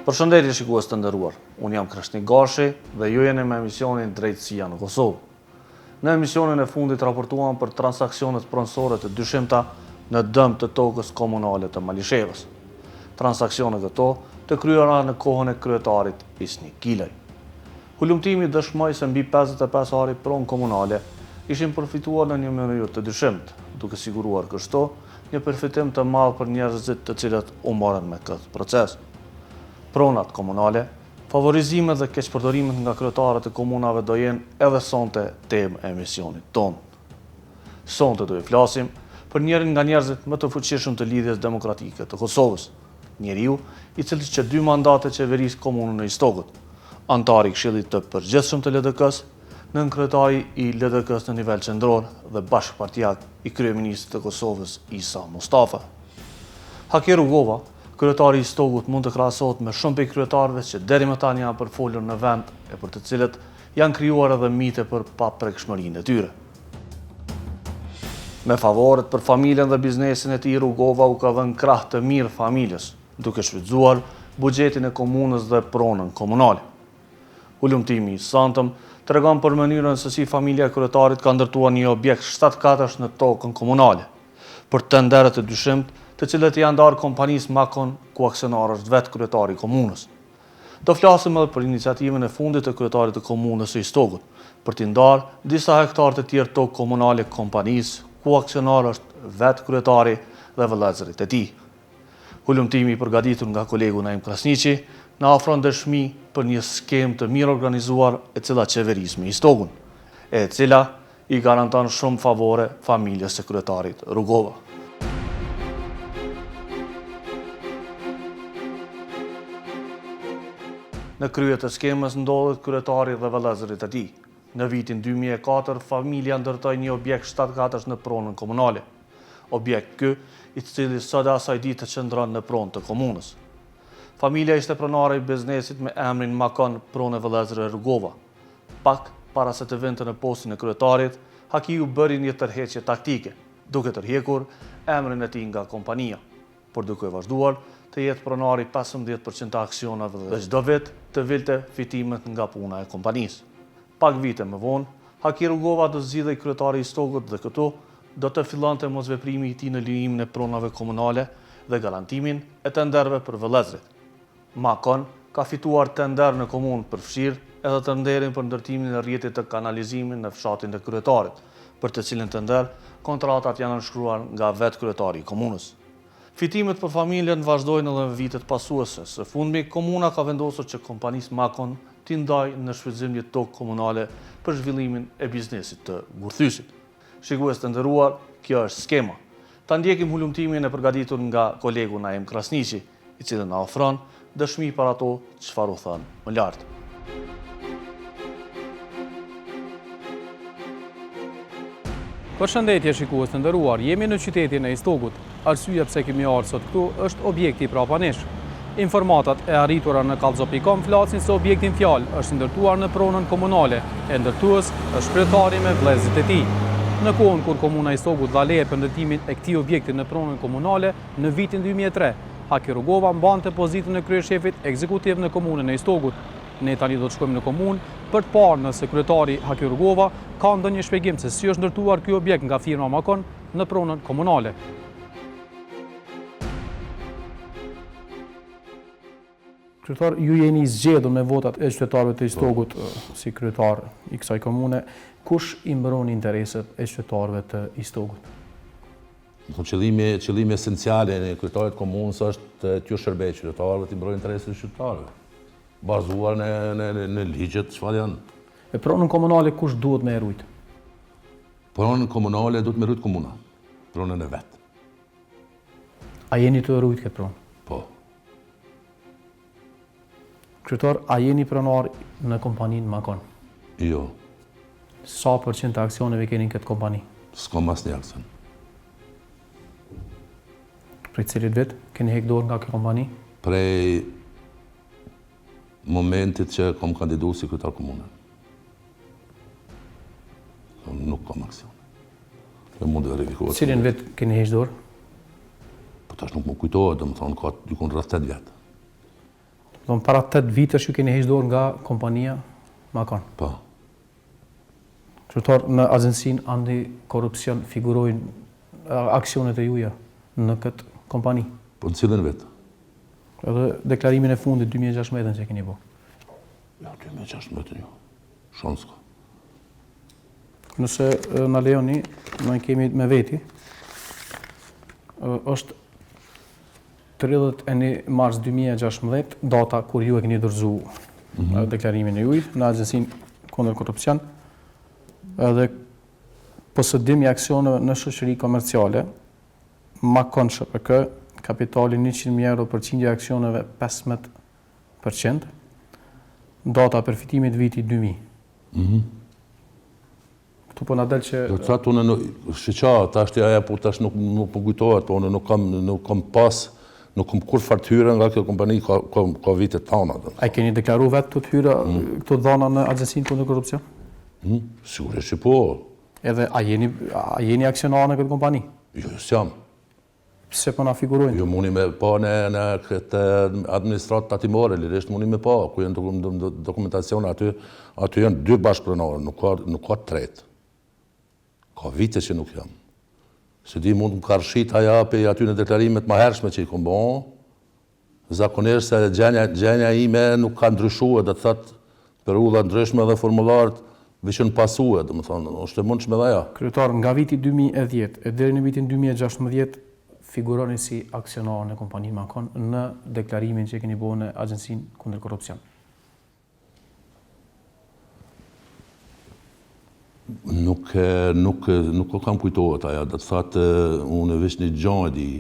Përshëndetje shikues të nderuar, unë jam Krashnik Gashi dhe ju jeni me emisionin Drejtësia në Kosovë. Në emisionin e fundit raportuam për transaksionet pronësore të dyshimta në dëm të tokës komunale të Malishevës. Transaksionet këto të kryera në kohën e kryetarit Isni Kilaj. Hulumtimi dëshmoi se mbi 55 ari pronë komunale ishin përfituar në një mënyrë të dyshimt, duke siguruar kështu një përfitim të madh për njerëzit të cilët u morën me këtë proces. Pronat komunale, favorizimet dhe keqpërdorimet nga kryetarët e komunave do jenë edhe sonte temë e emisionit tonë. Sonte do i flasim për njërin nga njerëzit më të fuqishëm të lidhjes demokratike të Kosovës, njeriu i cili që 2 mandate qeveris komunën e Istokut, antari i Këshillit të Përgjithshëm të LDK-s, nënkryetari i LDK-s në nivel qendror dhe bashkëpartiak i kryeministit të Kosovës Isa Mustafa. Haki Rugova, kryetari i Istokut, mund të krahasohet me shumë prej kryetarëve që deri më tani janë përfolur në vend e për të cilët janë krijuar edhe mite për paprekshmërinë e tyre. Me favoret për familjen dhe biznesin e tij, Rugova u ka dhënë krah të mirë familjes, duke shfrytzuar buxhetin e komunës dhe pronën komunale. Hulumtimi i santëm tregon për mënyrën se si familja e kryetarit ka ndërtuar një objekt 7 katësh në tokën komunale, për tendere të dyshimt, të cilët janë ndarë kompanisë Makon, ku aksionar është vetë kryetari i komunës. Do flasim edhe për iniciativën e fundit të kryetarit të komunës së Istokut, për t'i ndarë disa hektarë të tjerë tokë komunale kompanisë, ku aksionar është vetë kryetari dhe vëllezërit e tij. Hulumtimi i përgatitur nga kolegu Naim Krasniqi na ofron dëshmi për një skemë të mirë organizuar e cila qeveris me Istokun, e cila i garanton shumë favore familjes së kryetarit Rugova. Në krye të skemës ndodhet kryetari dhe vëllezërit e tij. Në vitin 2004, familja ndërtoi një objekt 7 katësh në pronën komunale. Objekt ky, i cili sot asaj dite qëndron në pronë të komunës. Familja ishte pronare i biznesit me emrin Makon, pronë e vëllezërve Rugova. Pak para se të vinte në postin e kryetarit, Hakiu bëri një tërheqje taktike, duke tërhekur emrin e tij nga kompania, por duke vazhduar të jetë pronari 15% të aksionave dhe çdo vit të vilte fitimet nga puna e kompanisë. Pak vite më vonë, Haki Rugova do zgjidhej kryetari i Istokut dhe këtu do të fillonte mosveprimi i tij në lijimin e pronave komunale dhe garantimin e tenderëve për vëllezërit. Makon ka fituar tender në komunë për fshirë edhe tenderin për ndërtimin e rrjetit të kanalizimit në fshatin e kryetarit, për të cilin tender kontratat janë nënshkruar nga vetë kryetari i komunës. Fitimet për familjen vazhdojnë edhe në vitet pasuese. Së fundmi, komuna ka vendosur që kompanisë Makon t'i ndajë në shfrytëzim një tokë komunale për zhvillimin e biznesit të gurthysit. Shikues të nderuar, kjo është skema. Ta ndjekim hulumtimin e përgatitur nga kolegu Naim Krasniqi, i cili na ofron dëshmi për ato çfarë u thënë më lart. Përshëndetje shikues të nderuar, jemi në qytetin e Istokut. Arsyeja pse kemi ardhur sot këtu është objekti i prapanesh. Informatat e arritura në kallzo.com flasin se objekti në fjalë është ndërtuar në pronën komunale, e ndërtues është kryetari me vëllezërit e tij. Në kohën kur komuna e Istokut dha leje për ndërtimin e këtij objekti në pronën komunale në vitin 2003, Haki Rugova mbante pozitën e kryeshefit ekzekutiv në komunën e Istokut. Ne tani do të shkojmë në komunë për të parë nëse kryetari Haki Rugova ka ndonjë shpjegim se si është ndërtuar ky objekt nga firma Makon në pronën komunale. Kryetar, ju jeni zgjedhur me votat e qytetarëve të Istokut si kryetar i kësaj komune. Kush i mbron intereset e qytetarëve të Istokut? Qëllimi esencial e kryetarit të komunës është t'ju shërbejë qytetarëve, t'i mbrojë intereset e qytetarëve, bazuar në ligjet çfarë janë. E pronën komunale kush duhet me rujt? Pronën komunale duhet me rujt komuna, pronën e vet. A jeni të rujt këtë pronë? Po. Kryetar, a jeni pronar në kompaninë Makon? Jo. Sa përqind të aksioneve keni në këtë kompani? S'kam asnjë aksion. Prej cilit vit keni hek dorë nga kjo kompani? Prej momentit që kom kandidu si kryetar komune. Nuk kam aksion. E mund të verifikohet. Cilin vit keni heq dorë? Po tash nuk më kujtohet, domethënë ka dikon rreth 8 vjet. Don para 8 vitesh ju keni heqë dorë nga kompania Makon. Po. Kryetar, në agjensinë antikorrupsion figurojnë aksionet e juaja në këtë kompani. Po në cilën vetë? Edhe deklarimin e fundit 2016 që keni bërë. Ja, 2016 jo. Shans ka. Nëse na lejoni, ne kemi me veti, është 31 mars 2016, data kur ju e keni dorëzuar deklarimin e juaj në agjensinë kundër korrupsion, edhe posedim i aksioneve në shoqëri komerciale, Makon SHPK, kapitali 100.000 euro, përqindja e aksioneve 15%, data përfitimit viti 2000. Këtu po na del që Do të thotë unë shiqa, tash aja po tash nuk po kujtohet, po unë nuk kam pas, nuk kam kur fartyra nga kjo kompani ka vite tona. a keni deklaruar vetë të hyra këto dhona në agjensinë kundër korrupsion? Sigurisht që po. Edhe a jeni aksionar në këtë kompani? Jo, s'jam. Pse po na figurojnë? Jo, mundi me pa në këtë administratë tatimore, lirisht mundi me pa, ku janë dokumentacion aty janë 2 bashkëpronarë, nuk ka 3. Ka vite që nuk jam. Se di mund më karshit aja pe aty në deklarimet ma hershme që i kom bon, zakonisht se gjenja ime nuk ka ndryshue, dhe të thëtë për ulla ndryshme dhe formularët vishën pasue, dhe më thonë, është e mundshme dhe ja. Kryetar, nga viti 2010 e deri në vitin 2016 figuroni si aksionar në kompaninë Makon në deklarimin që keni bërë në agjensinë kundër korrupsion. Nuk kam kujtohet aja, dhe të thotë unë veç një gjë di,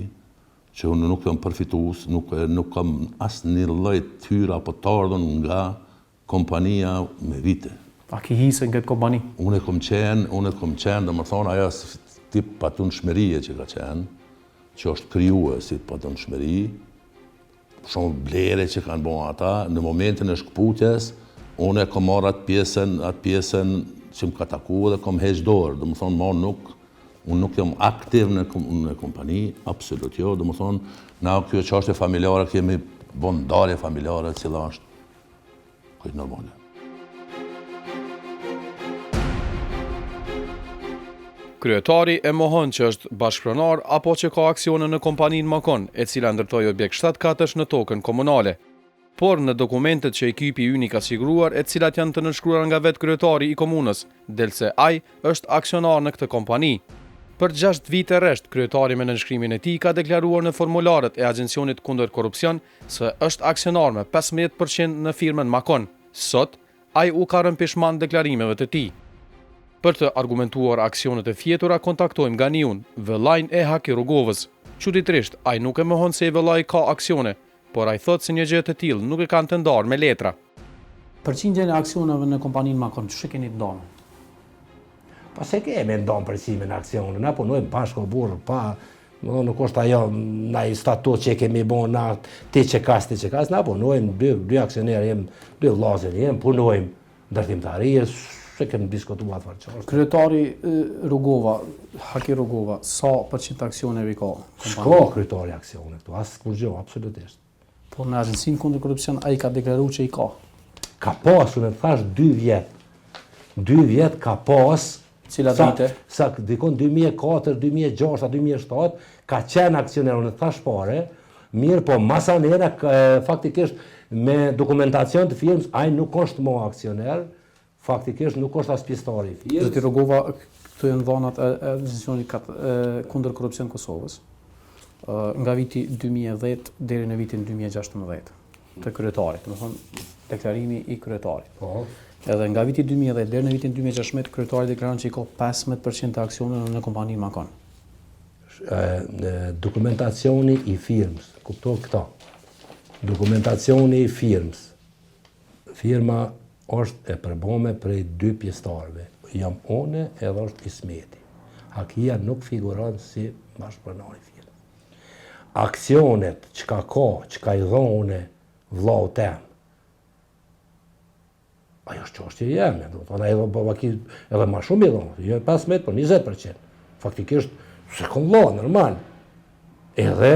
që unë nuk jam përfitues, nuk kam asë një lloj tyra apo të ardhën nga kompania me vite. A ki hisë në këtë kompani? Unë e kom qenë, dhe më thonë, aja tip patundshmërie që ka qenë, që është krijuar si patundshmëri, shumë blere që kanë bërë ata, në momentin e shkputjes, unë e kom marrë atë pjesën që më ka taku dhe kom heqë dorë, dhe më thonë, unë nuk jam aktiv në kompani, absolut jo, dhe më thonë, na kjo çështje familjare, kemi bon ndarje familjare, cila është këtë normale. Kryetari e mohon që është bashkëpronar apo që ka aksione në kompaninë Makon, e cila ndërtoi objekt 7-katësh në tokën komunale. Por në dokumentet që ekipi yni ka siguruar, e cilat janë të nënshkruar nga vetë kryetari i komunës, delse ai është aksionar në këtë kompani. Për 6 vite rresht, kryetari me nënshkrimin e tij ka deklaruar në formularët e agjencionit kundër korrupsion se është aksionar me 15% në firmën Makon. Sot, ai u ka rënë pishman deklarimeve të tij. Për të argumentuar aksionet e fjetura, kontaktojmë Ganiun, vëllain e Haki Rogovës. Çuditërisht, ai nuk e mohon se i vëllai ka aksione, por ai thotë se një gjë të tillë nuk e kanë të ndarë me letra. Përqindjen e aksioneve në kompaninë Makon, ç'e keni të ndarë? Po se kemi ndonë përqimin e aksioneve, na punojmë bashkë o burrë, pa, nuk është ajo na i statut që kemi bon, na ti që kas, na punojmë, dy aksionerë, jem 2 vllazër, punojmë ndërtimtarie, se kemi diskutuar fare çfarë. Kryetari Rogova, Haki Rogova, sa përqind aksioneve ka? S'ka kryetari aksione këtu, as kur gjë, absolutisht. Po në agjensinë kundër korrupsion ai ka deklaruar që i ka. Ka pas, unë thash 2 vjet. 2 vjet ka pas. Cila vite? Sa dikon 2004, 2006, 2007, ka qenë aksioner, unë thash pare, mirë po masanera faktikisht me dokumentacion të firmës, ai nuk është më aksioner, faktikisht nuk është as pjesëtar i firmës. Zoti Rogova, këto janë dhënat e agjencionit kundër korrupsion Kosovës, nga viti 2010 deri në vitin 2016 të kryetarit, do të thonë deklarimi i kryetarit. Po. Edhe nga viti 2010 deri në vitin 2016 kryetari deklaron që i ka 15% të aksioneve në kompaninë Makon. Dokumentacioni i firmës, kupto këta. Dokumentacioni i firmës. Firma është e përbome prej 2 pjesëtarëve. Jam une edhe është Ismeti. Hakia nuk figuron si bashkëpronar i firmës. Aksionet çka i dhone vllau tem, ajo është çështje jeme, do të thonë edhe më shumë i dhon, jo 15%, por 20%. Faktikisht se ka vllau normal. Edhe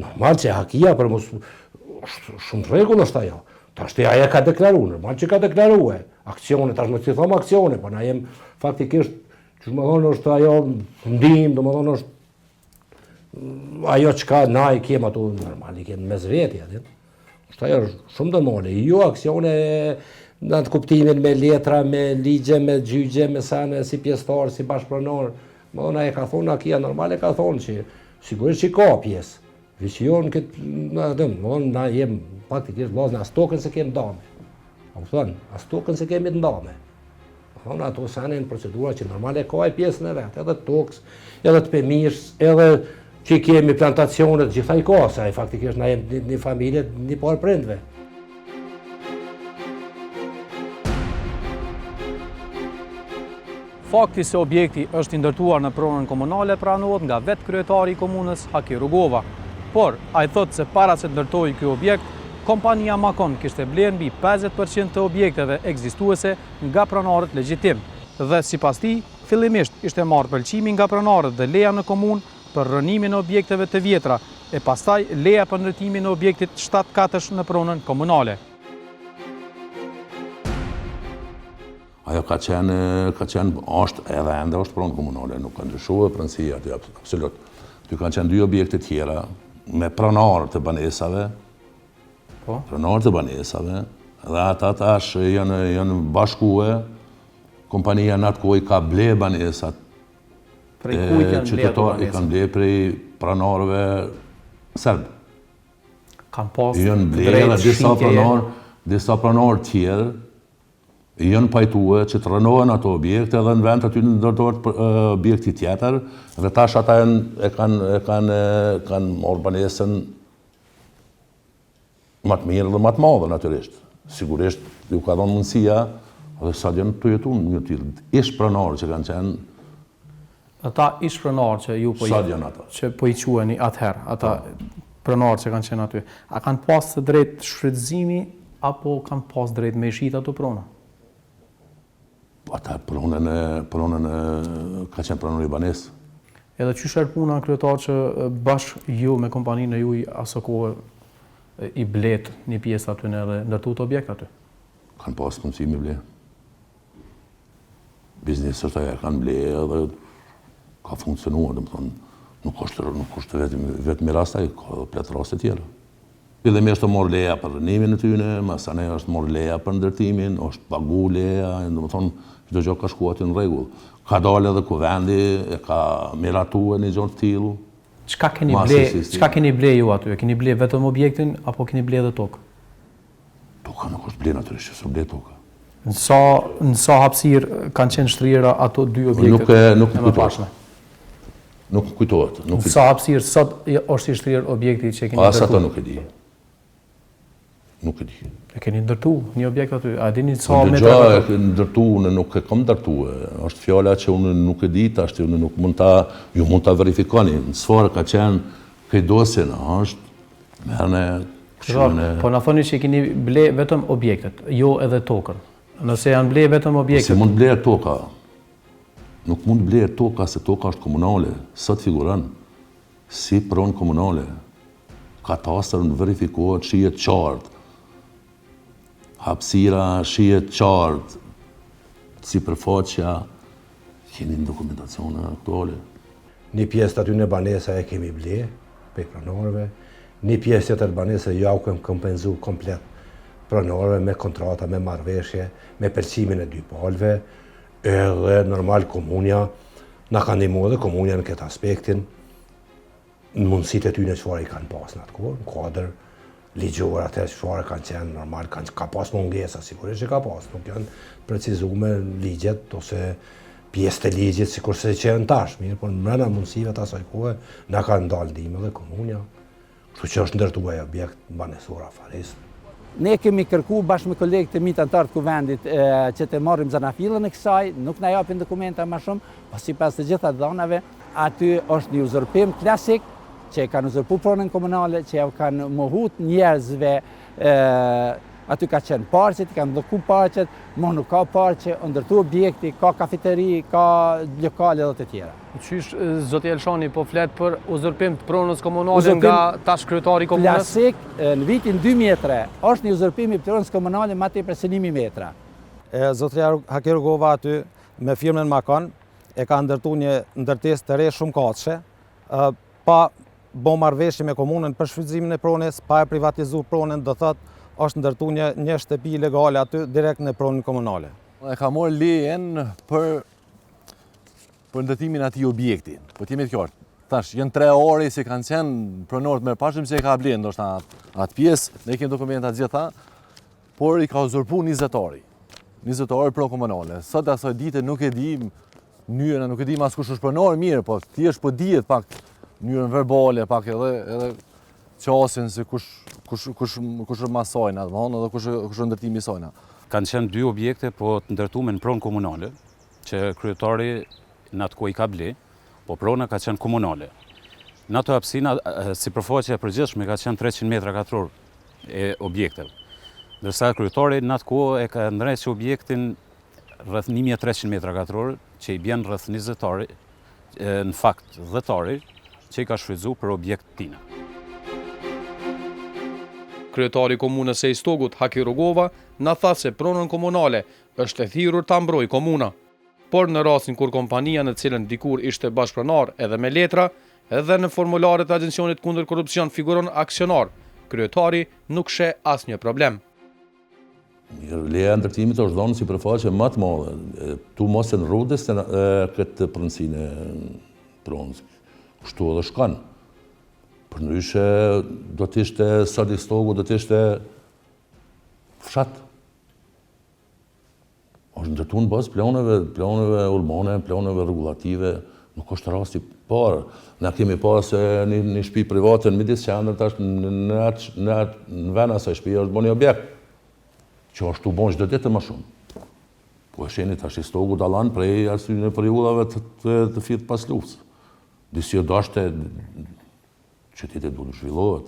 normal që Hakia për mos shumë rregull është ajo. Tash të aja ka deklaru, normal që ka deklaru akcione, tash më të thom akcione, po na jem faktikisht, që më thonë është ajo ndim, do më thonë është ajo që ka na i kem ato normal, i kem mes veti atë. Është ajo shumë normale, jo akcione në atë kuptimin me letra, me ligje, me gjyqje, me sane, si pjesëtar, si bashkëpronor. Më thonë ajo ka thonë, akia normale ka thonë që sigurisht që ka pjesë. Vision këtë, na jem faktikisht vllazë, as tokën se kem dame. A kupton? As tokën se kemi të ndame. Thonë ato sanë në procedura që normale ka e pjesën e vet, edhe tokës, edhe të pemishës, edhe që kemi plantacionet, gjithaj ka, se faktikisht na jem një familje, një parë prindve. Fakti se objekti është i ndërtuar në pronën komunale pranohet nga vetë kryetari i komunës Haki Rugova. Por, a i thotë se para se të ndërtojë ky objekt, kompania Makon kishte blerë mbi 50% të objekteve ekzistuese nga pronarët legjitim. Dhe sipas tij, fillimisht ishte marrë pëlqimi nga pronarët dhe leja në komunë për rënimin e objekteve të vjetra, e pastaj leja për ndërtimin e objektit 7 katësh në pronën komunale. Ajo ka qenë, është edhe ende është pronë komunale, nuk ka ndryshuar pronësia aty, absolut. Ty kanë qenë 2 objekte tjera me pronarë të banesave, pronarë të banesave, dhe ata tash janë bashkue, kompania në atë kohë i ka ble banesat, qytetarë i kanë ble prej pronarëve serbë. Kanë pas janë ble edhe disa pronarë tjerë, janë pajtue që të rënohen ato objekte dhe në vend aty në ndërtohet objekti tjetër dhe tash ata kanë marrë banesën më të mirë dhe më të madhe natyrisht. Sigurisht ju ka dhënë mundësia dhe sa janë të jetu një tillë ish pronarë që kanë qenë. Ata ish pronarë që ju po i quheni atëherë, ata pronarë që kanë qenë aty, a kanë pas të drejtë shfrytëzimi apo kanë pas drejtë me shit ato prona? Ata pronën ka qenë pronër i banesë. Edhe që shërë puna kryetar që bashkë ju me kompaninë e juj aso kohë i blet një pjesë aty në edhe ndërtut objekt aty? Kanë pas mundësi me ble. Biznesët aja kanë ble edhe ka funksionuar, dhe më thonë, nuk është vetëm i rastaj, ka pletë raste tjera. Edhe me është morë leja për rënimin e tyne, masane është morë leja për ndërtimin, është pagu leja, dhe më thonë, çdo gjë ka shkuar aty në rregull. Ka dalë edhe kuvendi, e ka miratue një gjë të tillë. Çka keni ble ju aty? E keni ble vetëm objektin apo keni ble edhe tokë? Toka nuk është ble natyrisht, s'u ble toka. Në sa hapësirë kanë qenë shtrira ato 2 objekte? Nuk kujtohet. Nuk kujtohet. Në sa hapësirë sot është i shtrirë objekti që keni ndërtuar? As ato nuk e di. Nuk e di. E keni ndërtu një objekt aty? A dini sa metra? Dëgja e ndërtu, unë nuk e kam ndërtu. Është fjala që unë nuk e di, tash unë nuk mund ta verifikoni. Në sfarë ka qenë këj dosin, është merne këshune. Po na thoni që keni ble vetëm objektet, jo edhe tokën. Nëse janë ble vetëm objektet. Si mund ble toka? Nuk mund ble toka se toka është komunale. Sot figuron si pronë komunale. Katastër në verifikohet, shihet qartë. Hapësira, shihet qartë, sipërfaqja, keni në dokumentacione aktuale. Një pjesë të aty në banesa e kemi ble, pe pronarëve, një pjesë tjetër banesa ja u kemë kompenzu komplet pronarëve me kontrata, me marrëveshje, me përcimin e 2 palëve, edhe normal komunja na ka ndihmuar dhe komunja në këtë aspektin, në mundësitë e tyre çfarë i kanë pas në atë kohë, në kuadër ligjor atë çfarë kanë qenë normal, ka pas mungesa, sigurisht që ka pas, nuk janë precizuar ligjet ose pjesë të ligjit sikurse që janë tash, mirë, por brenda mundësive të asaj kohe na kanë dalë ndihmë dhe komunja, kështu që është ndërtuar objekt banesor afaris. Ne kemi kërku bashkë me kolegët e mi të antarë të kuvendit që të marrim zanafillën e kësaj, nuk na japin dokumenta më shumë, po sipas të gjitha dhënave, aty është një uzurpim klasik që e kanë uzurpu pronën komunale, që ja kanë mohut njerëzve aty ka qenë parqet, i kanë blloku parqet, më nuk ka parqe, ndërtu objekti, ka kafeteri, ka lokale dhe të tjera. Qysh zoti Elshani po flet për uzurpim të pronës komunale nga tash kryetari i komunës? Klasik, në vitin 2003, është një uzurpim i pronës komunale ma tepër se 1000 metra. Zotria Haki Rugova aty me firmën Makon e ka ndërtu një ndërtesë të re shumë katëshe, pa bo marrëveshje me komunën për shfrytëzimin e pronës, pa e privatizuar pronën, do thotë është ndërtu një shtëpi legale aty direkt në pronën komunale. E ka morë lejen për ndërtimin atij objekti. Po t'jemi të qartë. Tash, janë 3 orë se kanë qenë pronorët më pashëm se e ka blenë, ndoshta atë pjesë, ne kemi dokumentat gjitha, por i ka uzurpu 20 orë. 20 orë pro komunale. Sot asoj dite nuk e di mënyrën, nuk e di mas kush është pronor mirë, po thjesht po dihet pak mënyrën verbale, pak edhe qasin se kush është masojna, edhe kush është ndërtimi i sojna. Kanë qenë 2 objekte po të ndërtuar në pronë komunale, që kryetari në atë ku i ka ble, po prona ka qenë komunale. Në ato hapësina, si përfaqja e përgjithshme ka qenë 300 metra katror e objekteve. Ndërsa kryetari në atë ku e ka ndërheqë objektin rreth 1300 metra katror, që i bjen rreth 20 orë, në fakt 10 orë, që i ka shfrytzuar për objekt tina. Kryetari i komunës së Istogut, Haki Rugova, na tha se pronën komunale është e thirrur ta mbrojë komuna. Por në rastin kur kompania në cilën dikur ishte bashkëpronar edhe me letra, edhe në formularet e Agjencionit kundër korrupsion figuron aksionar, kryetari nuk sheh asnjë problem. Leja e ndërtimit është dhënë si përfaqe më të madhe. Tu mos e rrudës këtë pronësinë e pronës. Kështu edhe shkon. Përndryshe do të ishte Sadi Stogu, do të ishte fshat. Është ndërtuar në bazë planeve urbane, planeve rregullative, nuk është rasti parë. Na kemi pasë një shtëpi private në midis qendrës, tash në vend asaj shtëpi është bën një objekt që është u bën çdo ditë më shumë. Po e sheni tash Stogu dallan prej arsyeve periudhave të fillit pas luftës. Disi dashte qytetet duhet të zhvillohet.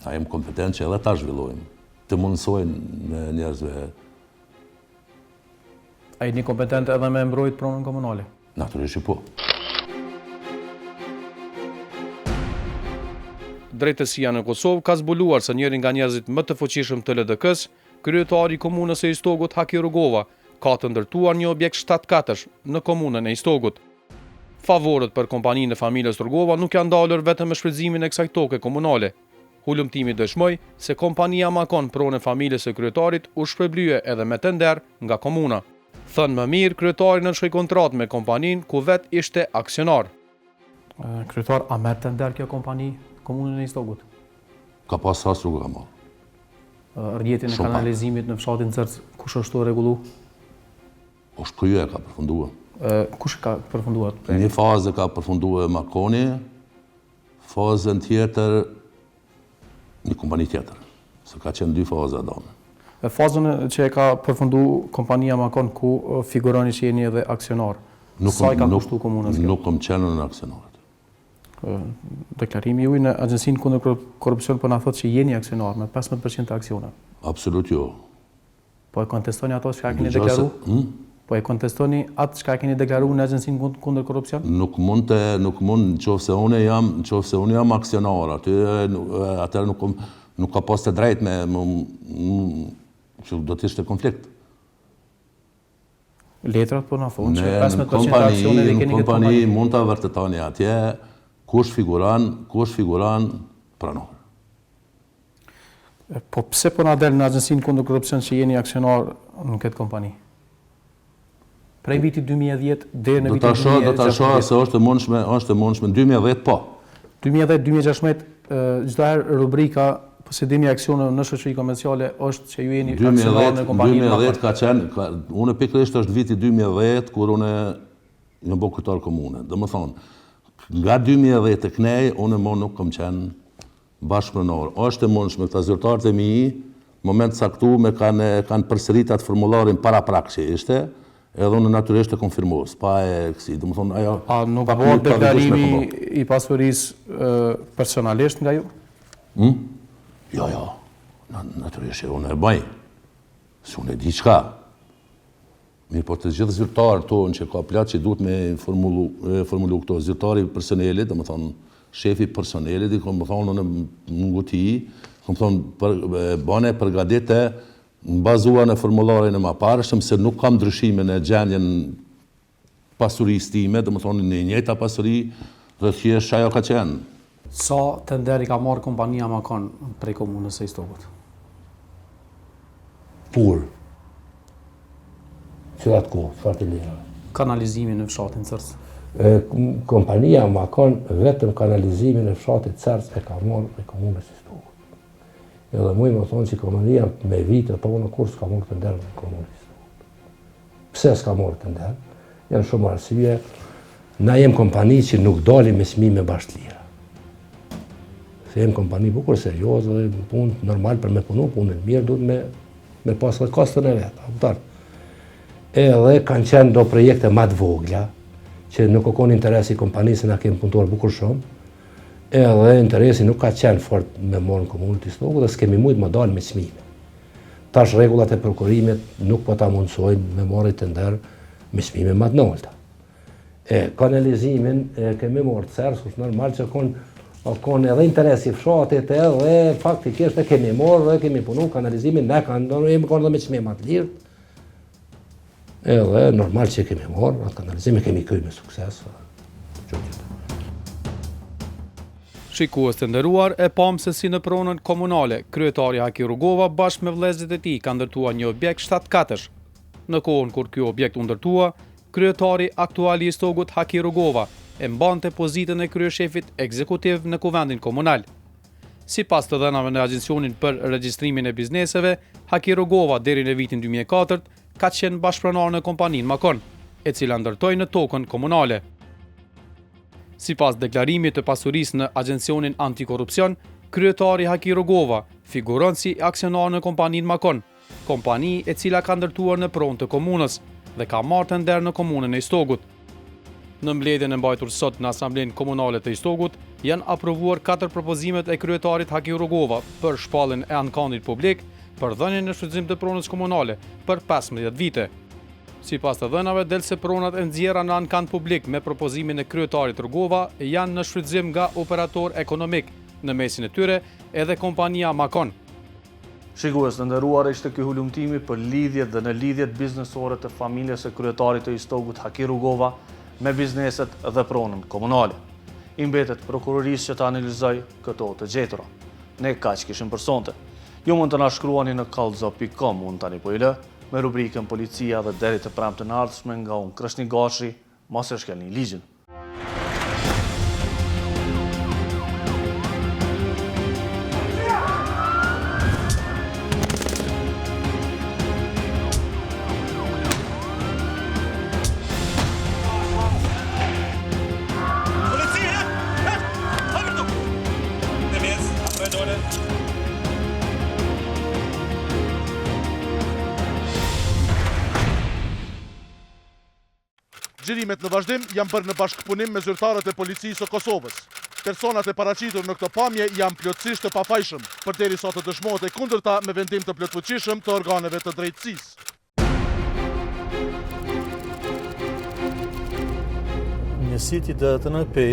Na jemi kompetent që edhe ta zhvillojmë, të mundsojnë njerëzve. A jeni kompetent edhe me mbrojtje pronën komunale? Natyrisht po. Drejtësia në Kosovë ka zbuluar se njëri nga njerëzit më të fuqishëm të LDK-s, kryetari i komunës së Istogut Haki Rugova, ka të ndërtuar një objekt 7-katësh në komunën e Istogut. Favorët për kompaninë e familjes Rugova nuk janë dalur vetëm me shfrytëzimin e kësaj toke komunale. Hulumtimi dëshmoi se kompania Makon pronë familjes së kryetarit u shpërblye edhe me tender nga komuna. Thënë më mirë, kryetari nënshkoi kontratë me kompaninë ku vet ishte aksionar. Kryetar, a merr tender kjo kompani komunën e Istogut? Ka pas ras rrugë ka marrë. Rrjetin e kanalizimit në fshatin Zërc, kush është rregullu? Është krye ka përfunduar. Kush ka përfunduar? Një fazë ka përfunduar Makoni, fazën tjetër një kompani tjetër. Se ka qenë 2 faza dhënë. Fazën që e ka përfundu kompania Makon ku figuroni që jeni edhe aksionar. Sa i ka kushtu komunës kjo? Nuk kom qenë në aksionarët. Deklarimi juaj në Agjencinë kundër korrupsion po na thotë që jeni aksionar me 15% të aksioneve. Absolut jo. Po e kontestoni ato që keni deklaruar? Po e kontestoni atë që keni deklaruar në Agjencinë kundër korrupsion? Nuk mund, nëse unë jam aksionar, atëherë nuk ka pas të drejtë që do të ishte konflikt. Letrat po na thonë që 15% të aksioneve keni këtë kompani. Mund ta vërtetoni atje kush figuran pranor. Po pse po na del në Agjencinë kundër korrupsion që jeni aksionar në këtë kompani? Prej vitit 2010 deri në vitin 2016. Do ta shoh se është e mundshme 2010 po. 2010-2016 çdo herë rubrika posedimi aksione në shoqëri komerciale është që ju jeni aksionar në kompaninë. 2010 ka qenë, unë pikërisht është viti 2010 kur unë jam bërë kryetar komune. Domethënë, nga 2010 tek ne unë nuk kam qenë bashkëpronor. Është e mundshme këta zyrtarët e mi, moment caktuar kanë përsërit atë formularin para prak që ishte, edhe unë natyrisht e konfirmoj. Pa e kësi, domethënë ajo. A nuk bëhet deklarimi i pasurisë personalisht nga ju? Jo, natyrisht unë e bëj. Se unë e di qka. Mirë, po të gjithë zyrtarë tonë që ka plot që duhet me formulu këto, zyrtari personelit, dhe më thonë, shefi personelit, i kom thonë në munguti, kom thonë, bane përgadite në bazuar në formularin e ma parështëm, se nuk kam ndryshime në gjendjen pasuristime, dhe më thonë, në njëta pasuri, dhe thjesht ajo ka qenë. Sa të nderi ka marrë kompania Makon prej komunës së Istokut? Pur. Cilat kohë, çfarë të lira. Kanalizimin në fshatin Cërës. Kompania Makon vetëm kanalizimin e fshatit Cërës e ka marrë prej komunës së Istokut. Edhe mu i më thonë që kompania me vite tonë kur s'ka marrë të nderë në komunës së Istokut. Pse s'ka marrë të nderë? Janë shumë arsye. Na jem kompani që nuk dalim me çmime bashkëlira. Se jem kompani bukur, serioze dhe punë normal për me punu, punën mirë duhet me pas dhe kostën e vetë. Edhe kanë qenë do projekte ma të vogla, që nuk o konë interesi kompanisë na kemë punëtuar bukur shumë, edhe interesi nuk ka qenë fort me morë në komunët i Istokut dhe s'kemi mujtë më dalë me çmime. Tash rregullat e prokurimit nuk po ta mundsojnë me marrë të ndërë me çmime ma të nolta. Kanalizimin kemi morë Cërës, është normal që konë edhe interesi fshatit edhe faktikisht e kemi morë dhe kemi punu kanalizimin, ne kanë dhe me çmime ma të lirë, edhe normal që kemi morë, atë kanalizimi kemi këj me sukses. Shikues të nderuar, e pam se si në pronën komunale, kryetari Haki Rugova bashkë me vëllezërit e tij kanë ndërtuar një objekt 7-katësh. Në kohën kur ky objekt u ndërtua, kryetari aktual i Istogut Haki Rugova e mbante pozitën e kryeshefit ekzekutiv në kuvendin komunal. Sipas të dhënave në agjencionin për regjistrimin e bizneseve, Haki Rugova deri në vitin 2004 ka qenë bashkëpronar në kompaninë Makon, e cila ndërtoi në tokën komunale. Sipas deklarimit të pasurisë në agjencionin antikorrupsion, kryetari Haki Rugova figuron si aksionar në kompaninë Makon, kompani e cila ka ndërtuar në pronë të komunës dhe ka marrë të nder në komunën e Istogut. Në mbledhjen e mbajtur sot në Asamblenë Komunale të Istogut, janë aprovuar 4 propozimet e kryetarit Haki Rugova për shpalljen e ankandit publik për dhënien në shfrytëzim të pronës komunale për 15 vite. Sipas të dhënave, del se pronat e nxjerra në ankand publik me propozimin e kryetarit Rugova janë në shfrytëzim nga operator ekonomik, në mesin e tyre edhe kompania Makon. Shikues të nderuar, ishte ky hulumtimi për lidhjet dhe në lidhjet biznesore të familjes së kryetarit të Istogut Haki Rugova me bizneset dhe pronën komunale. I mbetet prokurorisë që të analizoj këto të gjetura. Ne kaq kishim për sonte. Ju mund të na shkruani në kallzo.com, unë tani po i lë, me rubrikën Policia dhe deri të premten ardhshme nga unë Krashni Gashi, mos e shkelni ligjin. Gjërimet në vazhdim janë bërë në bashkëpunim me zyrtarët e policisë së Kosovës. Personat e paraqitur në këtë pamje janë plotësisht të pafajshëm, përderisa të dëshmohet e kundërta me vendim të plotfuqishëm të organeve të drejtësisë. Njësiti DTNP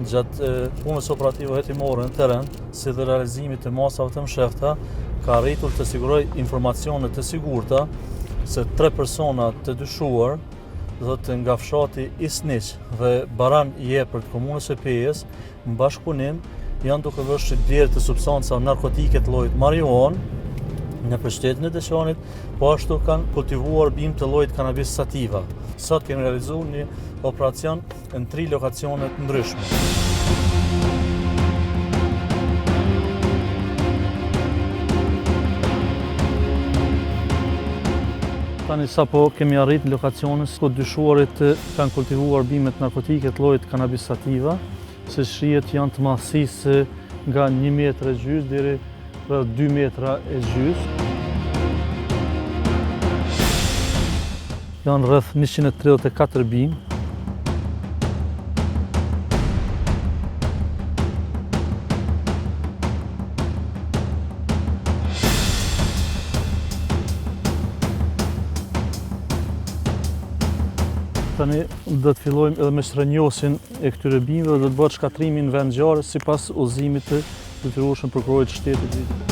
gjatë punës operative hetimore në teren, si dhe realizimit të masave të mshefta, ka arritur të siguroj informacionet të sigurta se 3 persona të dyshuar nga fshati Isniq dhe Baran Jepër të komunës së Pejës, në bashkëpunim janë duke vënë shitblerje të substanca narkotike të llojit marijuan në shtetin e Deçanit, po ashtu kanë kultivuar bimë të llojit kanabis sativa. Sot kemi realizuar një operacion në 3 lokacione të ndryshme. Tani sapo kemi arrit në lokaciones ku dyshuarit kanë kultivuar bimet narkotike të llojit kanabis sativa, se shihet janë të madhësisë nga 1 metër e gjysmë deri rreth 2 metra e gjysmë. Janë rreth 134 bimë. Tani do të fillojmë edhe me shtrënjosin e këtyre bimëve dhe do të bëhet shkatrimi në vend ngjarje sipas udhëzimit të detyrueshëm prokurorit të shtetit.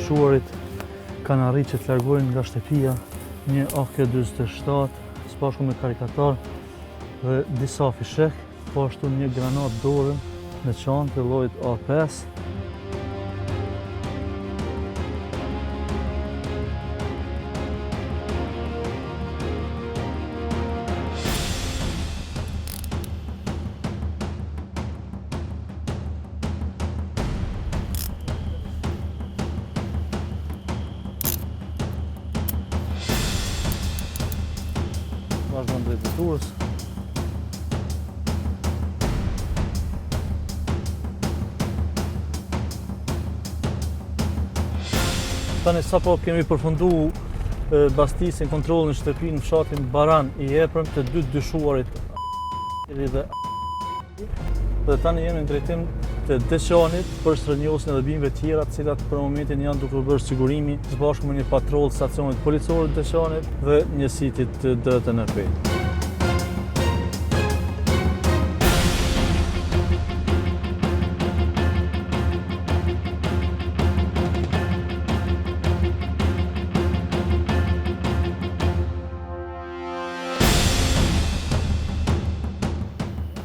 Shuarit kanë arritë që të largojnë nga shtëpia një AK-47 së bashku me karikatar dhe disa fishek, po ashtu një granat dorën në çantë të llojit A5. Vazhdon drejt detyrues. Tani sapo kemi përfundu bastisin, kontrollin në shtëpinë në fshatin Baran i Eprëm të dy dyshuarit dhe tani jemi në drejtim të Deçanit për shtrënjosin edhe bimëve tjera të cilat për momentin janë duke bërë sigurimi së bashku me një patroll të stacionit policor të Deçanit dhe njësitit të DTNP.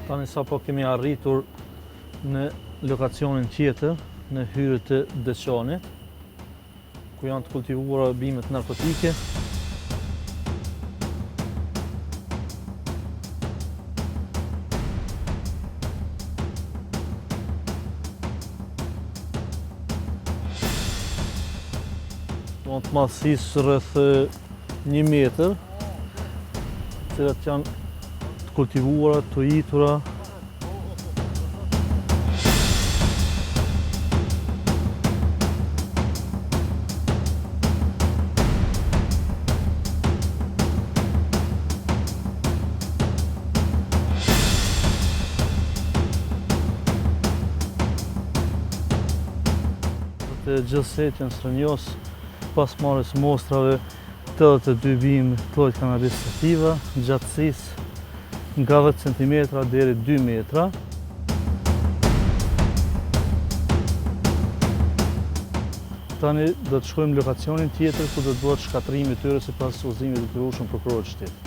Tani sapo kemi arritur në lokacionin tjetër, në hyrje të Deçanit, ku janë të kultivuara bimet narkotike. Janë të madhësisë rreth 1 metër, të cilat janë të kultivuara, të itura. Gjithsej janë shtrënjos pas marrjes mostrave 82 bimë të llojit Cannabis sativa, gjatësisë nga 10 cm deri 2 metra. Tani do të shkojmë në lokacionin tjetër ku do të bëhet shkatrimi i tyre sipas udhëzimit të detyrueshëm prokurorit të shtetit.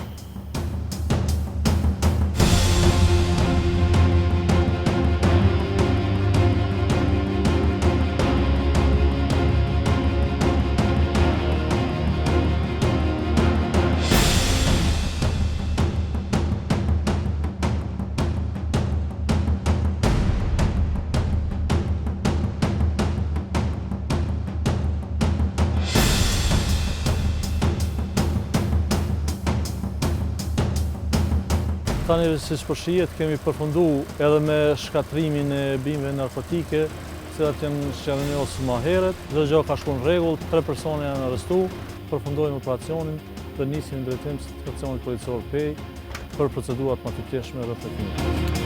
Tani, siç po shihet, kemi përfundu edhe me shkatrimin e bimëve narkotike, të cilat janë shtrënjosur më herët. Çdo gjë ka shkuar në rregull, 3 persona janë arrestuar, përfundojmë operacionin dhe nisim në drejtim të stacionit policor Pej për procedurat më të tjeshme rreth